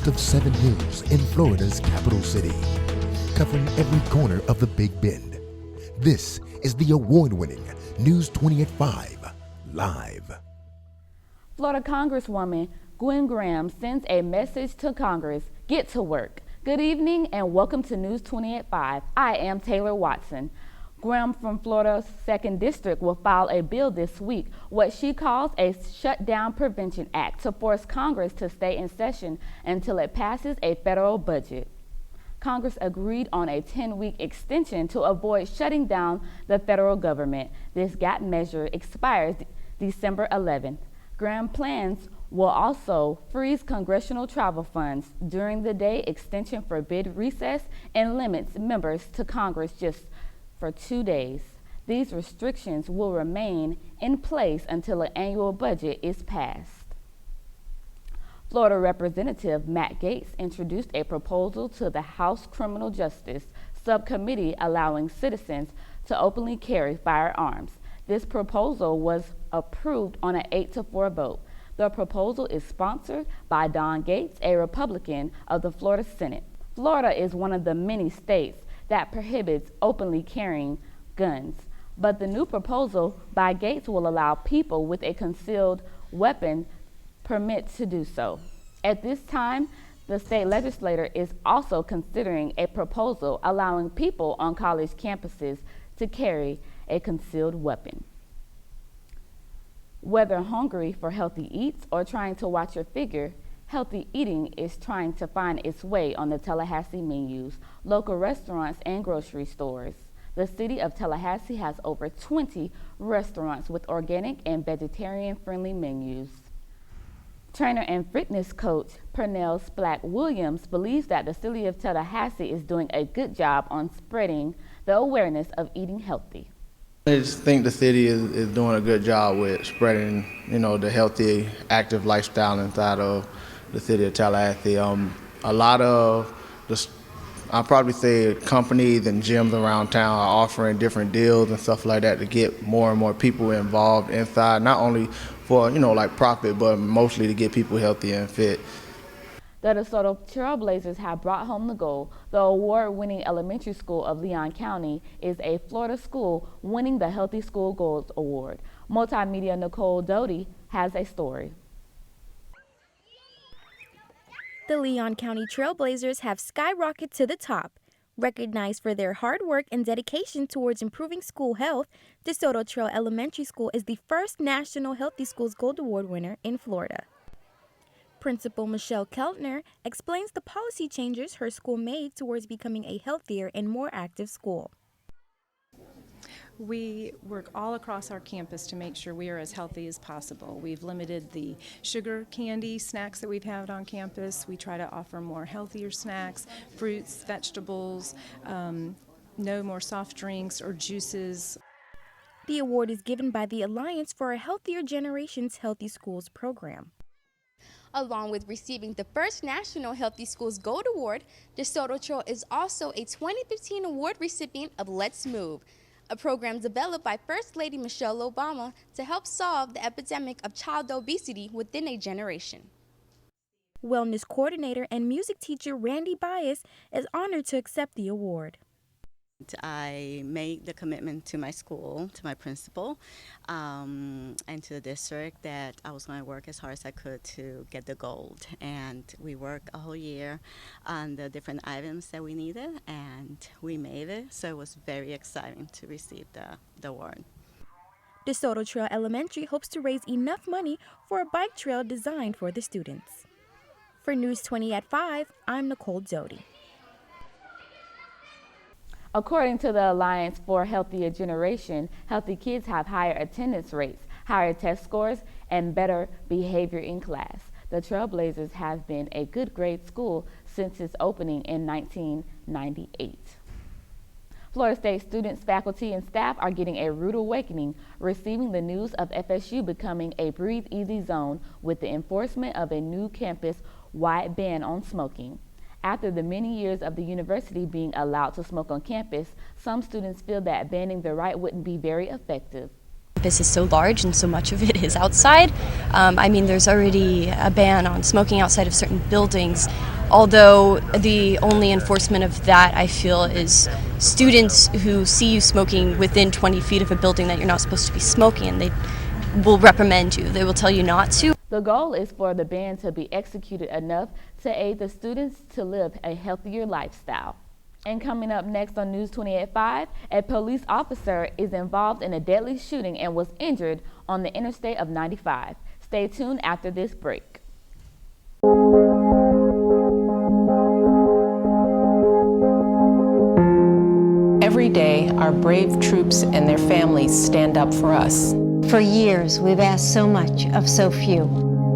first of 7 news in Florida's capital city, covering every corner of the Big Bend. This is the award-winning News 20 at 5 Live. Florida Congresswoman Gwen Graham sends a message to Congress: get to work. Good evening and welcome to News 20 at 5. I am Taylor Watson. Graham from Florida's 2nd District will file a bill this week, what she calls a Shutdown Prevention Act, to force Congress to stay in session until it passes a federal budget. Congress agreed on a 10-week extension to avoid shutting down the federal government. This gap measure expires December 11th. Graham plans will also freeze congressional travel funds during the day, extension for bid recess, and limits members to Congress just for 2 days. These restrictions will remain in place until an annual budget is passed. Florida Representative Matt Gaetz introduced a proposal to the House Criminal Justice Subcommittee allowing citizens to openly carry firearms. This proposal was approved on an 8-4 vote. The proposal is sponsored by Don Gaetz, a Republican of the Florida Senate. Florida is one of the many states that prohibits openly carrying guns, but the new proposal by Gaetz will allow people with a concealed weapon permit to do so. At this time, the state legislature is also considering a proposal allowing people on college campuses to carry a concealed weapon. Whether hungry for healthy eats or trying to watch your figure, healthy eating is trying to find its way on the Tallahassee menus, local restaurants, and grocery stores. The city of Tallahassee has over 20 restaurants with organic and vegetarian-friendly menus. Trainer and fitness coach Pernell Splack Williams believes that the city of Tallahassee is doing a good job on spreading the awareness of eating healthy. I just think the city is doing a good job with spreading, the healthy, active lifestyle inside of the city of Tallahassee. A lot of I'll probably say companies and gyms around town are offering different deals and stuff like that to get more and more people involved inside, not only for, like profit, but mostly to get people healthy and fit. The DeSoto Trailblazers have brought home the gold. The award-winning elementary school of Leon County is a Florida school winning the Healthy School Gold Award. Multimedia Nicole Doty has a story. The Leon County Trailblazers have skyrocketed to the top. Recognized for their hard work and dedication towards improving school health, DeSoto Trail Elementary School is the first National Healthy Schools Gold Award winner in Florida. Principal Michelle Keltner explains the policy changes her school made towards becoming a healthier and more active school. We work all across our campus to make sure we are as healthy as possible. We've limited the sugar candy snacks that we've had on campus. We try to offer more healthier snacks, fruits, vegetables, no more soft drinks or juices. The award is given by the Alliance for a Healthier Generations Healthy Schools program. Along with receiving the first National Healthy Schools Gold Award, DeSoto Trail is also a 2015 award recipient of Let's Move, a program developed by First Lady Michelle Obama to help solve the epidemic of child obesity within a generation. Wellness coordinator and music teacher Randy Bias is honored to accept the award. I made the commitment to my school, to my principal, and to the district that I was going to work as hard as I could to get the gold. And we worked a whole year on the different items that we needed, and we made it. So it was very exciting to receive the award. DeSoto Trail Elementary hopes to raise enough money for a bike trail designed for the students. For News 20 at 5, I'm Nicole Doty. According to the Alliance for a Healthier Generation, healthy kids have higher attendance rates, higher test scores, and better behavior in class. The Trailblazers have been a good grade school since its opening in 1998. Florida State students, faculty, and staff are getting a rude awakening, receiving the news of FSU becoming a breathe-easy zone with the enforcement of a new campus-wide ban on smoking. After the many years of the university being allowed to smoke on campus, some students feel that banning the right wouldn't be very effective. Campus is so large and so much of it is outside. There's already a ban on smoking outside of certain buildings. Although the only enforcement of that, I feel, is students who see you smoking within 20 feet of a building that you're not supposed to be smoking, and they will reprimand you. They will tell you not to. The goal is for the ban to be executed enough to aid the students to live a healthier lifestyle. And coming up next on News 28.5, a police officer is involved in a deadly shooting and was injured on the interstate of 95. Stay tuned after this break. Every day, our brave troops and their families stand up for us. For years, we've asked so much of so few.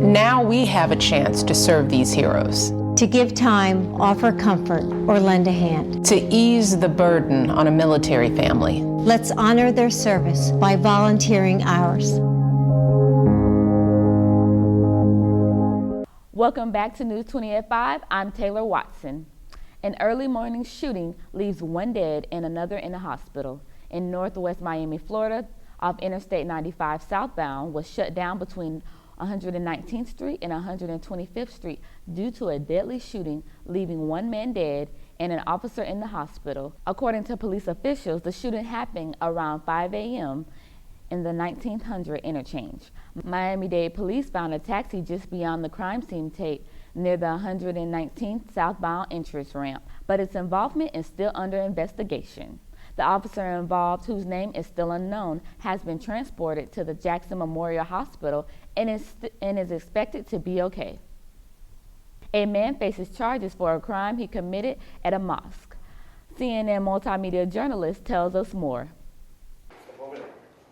Now we have a chance to serve these heroes. To give time, offer comfort, or lend a hand. To ease the burden on a military family. Let's honor their service by volunteering ours. Welcome back to News 28.5. I'm Taylor Watson. An early morning shooting leaves one dead and another in the hospital. In northwest Miami, Florida, off Interstate 95 southbound was shut down between 119th Street and 125th Street due to a deadly shooting, leaving one man dead and an officer in the hospital. According to police officials, the shooting happened around 5 a.m. in the 1900 interchange. Miami-Dade police found a taxi just beyond the crime scene tape near the 119th southbound entrance ramp, but its involvement is still under investigation. The officer involved, whose name is still unknown, has been transported to the Jackson Memorial Hospital and is expected to be okay. A man faces charges for a crime he committed at a mosque. CNN multimedia journalist tells us more.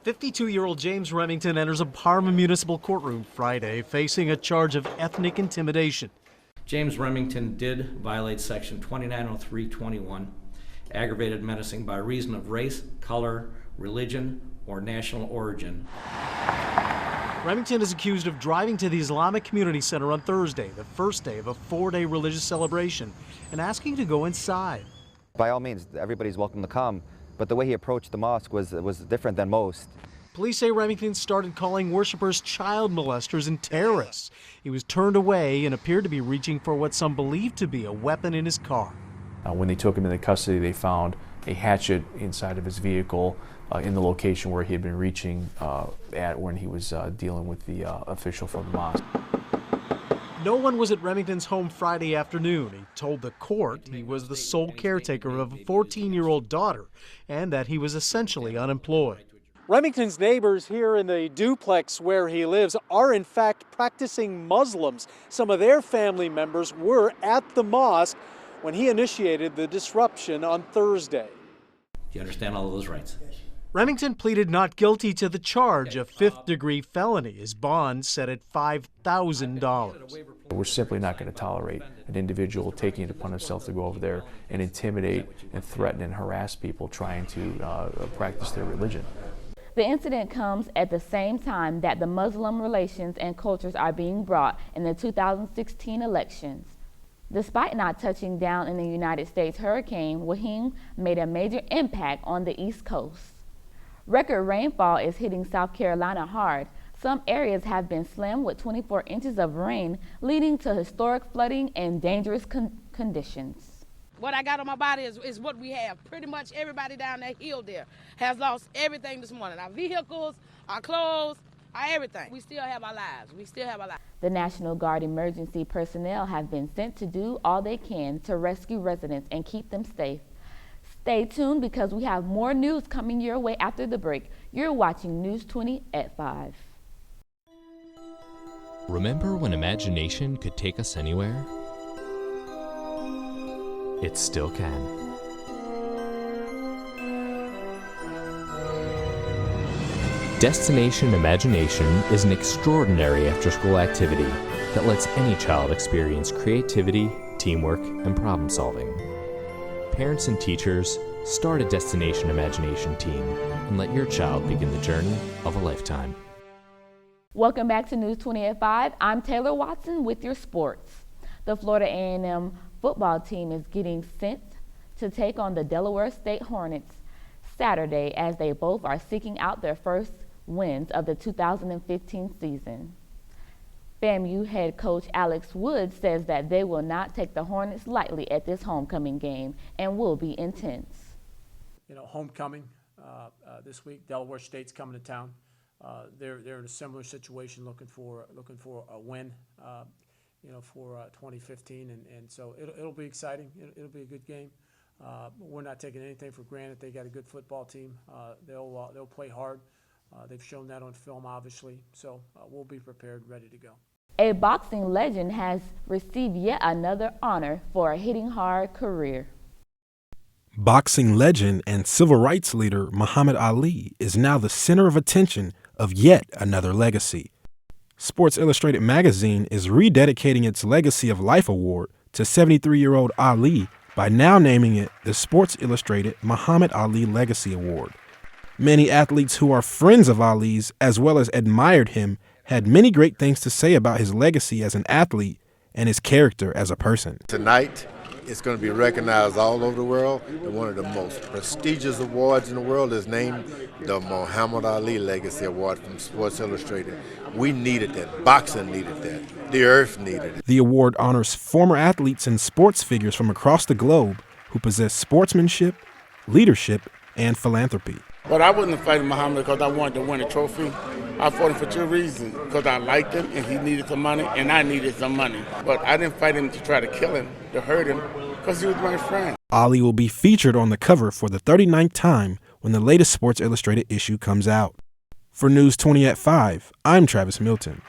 52-year-old James Remington enters a Parma municipal courtroom Friday facing a charge of ethnic intimidation. James Remington did violate section 290321, aggravated menacing by reason of race, color, religion, or national origin. Remington is accused of driving to the Islamic Community Center on Thursday, the first day of a 4-day religious celebration, and asking to go inside. By all means, everybody's welcome to come, but the way he approached the mosque was different than most. Police say Remington started calling worshipers child molesters and terrorists. He was turned away and appeared to be reaching for what some believed to be a weapon in his car. When they took him into custody, they found a hatchet inside of his vehicle in the location where he had been reaching at when he was dealing with the official from the mosque. No one was at Remington's home Friday afternoon. He told the court he was the sole caretaker of a 14-year-old daughter and that he was essentially unemployed. Remington's neighbors here in the duplex where he lives are in fact practicing Muslims. Some of their family members were at the mosque when he initiated the disruption on Thursday. Do you understand all of those rights? Remington pleaded not guilty to the charge of fifth-degree felony. His bond set at $5,000. We're simply not going to tolerate an individual taking it upon himself to go over there and intimidate and threaten and harass people trying to practice their religion. The incident comes at the same time that the Muslim relations and cultures are being brought in the 2016 elections. Despite not touching down in the United States, Hurricane Wahine made a major impact on the East Coast. Record rainfall is hitting South Carolina hard. Some areas have been slammed with 24 inches of rain, leading to historic flooding and dangerous conditions. What I got on my body is what we have. Pretty much everybody down that hill there has lost everything this morning. Our vehicles, our clothes, our everything. We still have our lives. We still have our lives. The National Guard emergency personnel have been sent to do all they can to rescue residents and keep them safe. Stay tuned because we have more news coming your way after the break. You're watching News 20 at 5. Remember when imagination could take us anywhere? It still can. Destination Imagination is an extraordinary after-school activity that lets any child experience creativity, teamwork, and problem-solving. Parents and teachers, start a Destination Imagination team and let your child begin the journey of a lifetime. Welcome back to News 20 at 5. I'm Taylor Watson with your sports. The Florida A&M football team is getting sent to take on the Delaware State Hornets Saturday as they both are seeking out their first wins of the 2015 season. FAMU head coach Alex Wood says that they will not take the Hornets lightly at this homecoming game and will be intense. Homecoming this week. Delaware State's coming to town. They're in a similar situation, looking for a win, for 2015, and so it'll be exciting. It'll be a good game. We're not taking anything for granted. They got a good football team. They'll play hard. They've shown that on film, obviously. So we'll be prepared, ready to go. A boxing legend has received yet another honor for a hitting hard career. Boxing legend and civil rights leader Muhammad Ali is now the center of attention of yet another legacy. Sports Illustrated magazine is rededicating its Legacy of Life award to 73-year-old Ali by now naming it the Sports Illustrated Muhammad Ali Legacy Award. Many athletes who are friends of Ali's, as well as admired him, had many great things to say about his legacy as an athlete and his character as a person. Tonight, it's going to be recognized all over the world, and one of the most prestigious awards in the world is named the Muhammad Ali Legacy Award from Sports Illustrated. We needed that. Boxing needed that. The earth needed it. The award honors former athletes and sports figures from across the globe who possess sportsmanship, leadership, and philanthropy. But I wasn't fighting Muhammad because I wanted to win a trophy. I fought him for two reasons, because I liked him and he needed some money and I needed some money. But I didn't fight him to try to kill him, to hurt him, because he was my friend. Ali will be featured on the cover for the 39th time when the latest Sports Illustrated issue comes out. For News 20 at 5, I'm Travis Milton.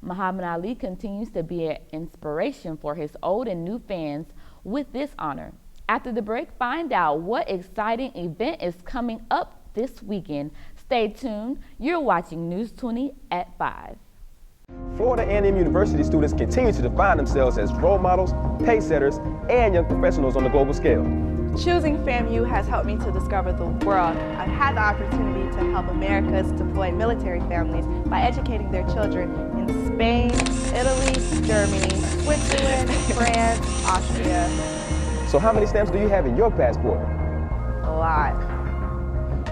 Muhammad Ali continues to be an inspiration for his old and new fans with this honor. After the break, find out what exciting event is coming up this weekend. Stay tuned. You're watching News 20 at 5. Florida A&M University students continue to define themselves as role models, pace setters, and young professionals on the global scale. Choosing FAMU has helped me to discover the world. I've had the opportunity to help America's deployed military families by educating their children in Spain, Italy, Germany, Switzerland, France, Austria. So how many stamps do you have in your passport? A lot.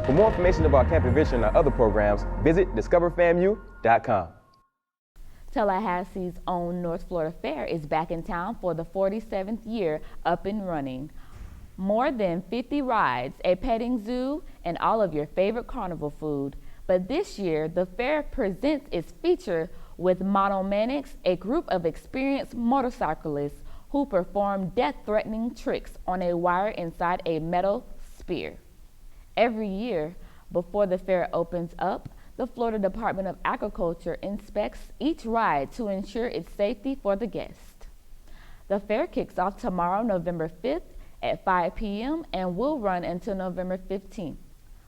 For more information about Camp Adventure and our other programs, visit discoverfamu.com. Tallahassee's own North Florida Fair is back in town for the 47th year, up and running. More than 50 rides, a petting zoo, and all of your favorite carnival food. But this year, the fair presents its feature with Monomanics, a group of experienced motorcyclists who perform death-threatening tricks on a wire inside a metal spear. Every year, before the fair opens up, the Florida Department of Agriculture inspects each ride to ensure its safety for the guest. The fair kicks off tomorrow, November 5th at 5 p.m. and will run until November 15th.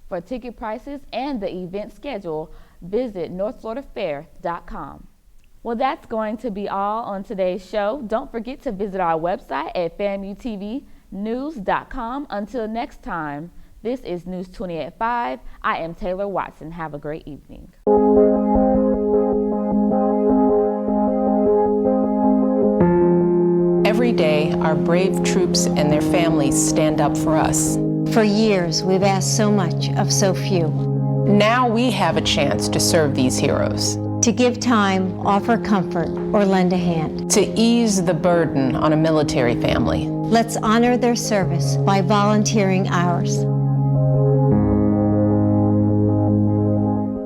For ticket prices and the event schedule, visit northfloridafair.com. Well, that's going to be all on today's show. Don't forget to visit our website at FAMUTVnews.com. Until next time, this is News 20 at 5. I am Taylor Watson. Have a great evening. Every day, our brave troops and their families stand up for us. For years, we've asked so much of so few. Now we have a chance to serve these heroes. To give time, offer comfort, or lend a hand. To ease the burden on a military family. Let's honor their service by volunteering ours.